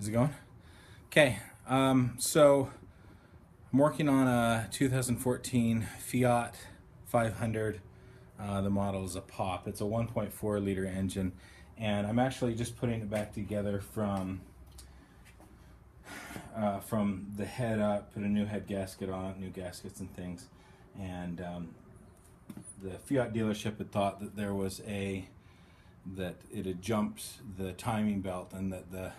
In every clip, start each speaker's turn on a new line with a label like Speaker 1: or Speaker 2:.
Speaker 1: Is it going? Okay, so I'm working on a 2014 Fiat 500. The model is a POP. It's a 1.4 liter engine, and I'm actually just putting it back together from the head up. Put a new head gasket on it, new gaskets and things, and the Fiat dealership had thought that that it had jumped the timing belt and that the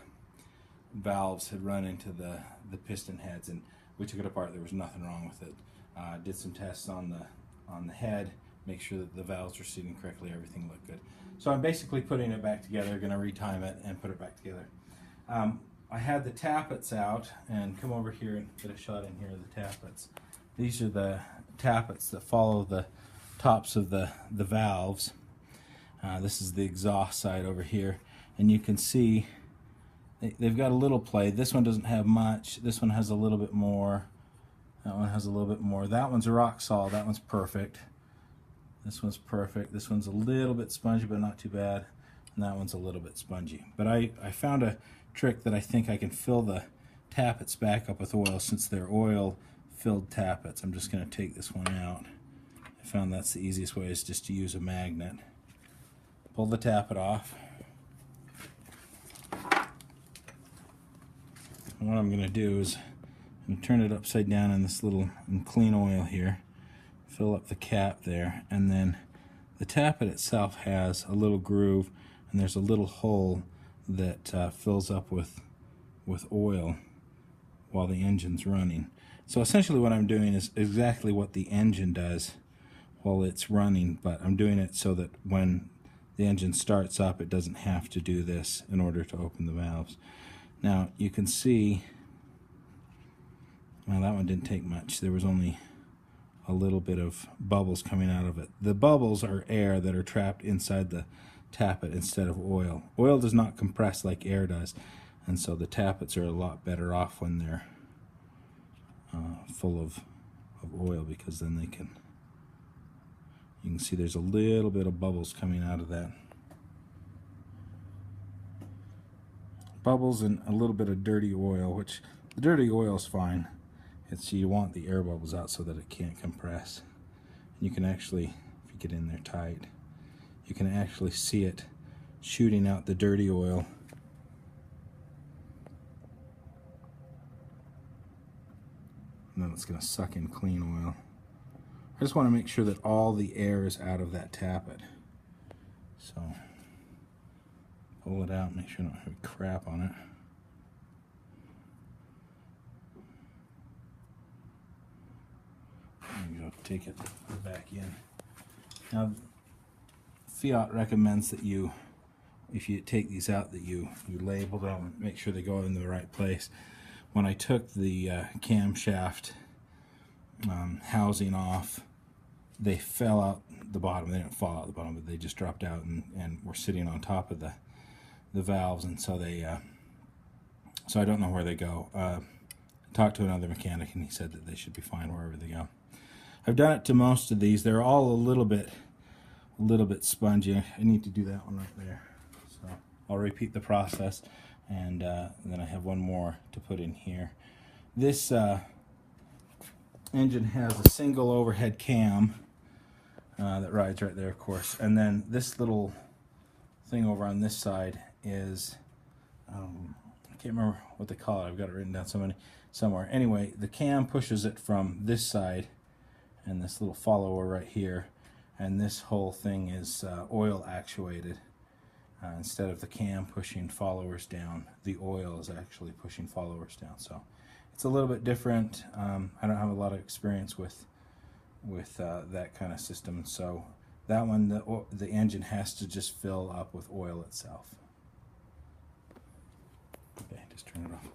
Speaker 1: valves had run into the piston heads, and we took it apart. There was nothing wrong with it. Did some tests on the head, make sure that the valves were seating correctly, everything looked good. So I'm basically putting it back together, going to retime it and put it back together. I had the tappets out, and come over here and get a shot in here of the tappets. These are the tappets that follow the tops of the valves. This is the exhaust side over here, and you can see they've got a little play. This one doesn't have much. This one has a little bit more. That one has a little bit more. That one's rock solid. That one's perfect. This one's perfect. This one's a little bit spongy, but not too bad. And that one's a little bit spongy. But I found a trick that I think I can fill the tappets back up with oil, since they're oil-filled tappets. I'm just going to take this one out. I found that's the easiest way, is just to use a magnet. Pull the tappet off. And what I'm going to do is I'm turn it upside down in this little clean oil here. Fill up the cap there, and then the tappet itself has a little groove, and there's a little hole that fills up with oil while the engine's running. So essentially what I'm doing is exactly what the engine does while it's running, but I'm doing it so that when the engine starts up, it doesn't have to do this in order to open the valves. Now you can see, well, that one didn't take much. There was only a little bit of bubbles coming out of it. The bubbles are air that are trapped inside the tappet instead of oil. Oil does not compress like air does, and so the tappets are a lot better off when they're full of oil, because then you can see there's a little bit of bubbles coming out of that. Bubbles and a little bit of dirty oil, which the dirty oil is fine. You want the air bubbles out so that it can't compress. You can actually, if you get in there tight, you can actually see it shooting out the dirty oil. And then it's going to suck in clean oil. I just want to make sure that all the air is out of that tappet. So pull it out, make sure I don't have crap on it. There you go, take it back in. Now, Fiat recommends that if you take these out, that you label them, make sure they go in the right place. When I took the camshaft housing off, they fell out the bottom. They didn't fall out the bottom, but they just dropped out and were sitting on top of the valves, and so so I don't know where they go. I talked to another mechanic, and he said that they should be fine wherever they go. I've done it to most of these. They're all a little bit spongy. I need to do that one right there. So I'll repeat the process, and then I have one more to put in here. This engine has a single overhead cam that rides right there, of course, and then this little thing over on this side is I can't remember what they call it. I've got it written down somewhere. Anyway, the cam pushes it from this side, and this little follower right here, and this whole thing is oil actuated. Instead of the cam pushing followers down, the oil is actually pushing followers down. So it's a little bit different. I don't have a lot of experience with that kind of system. So that one, the engine has to just fill up with oil itself. Okay, just turn it off.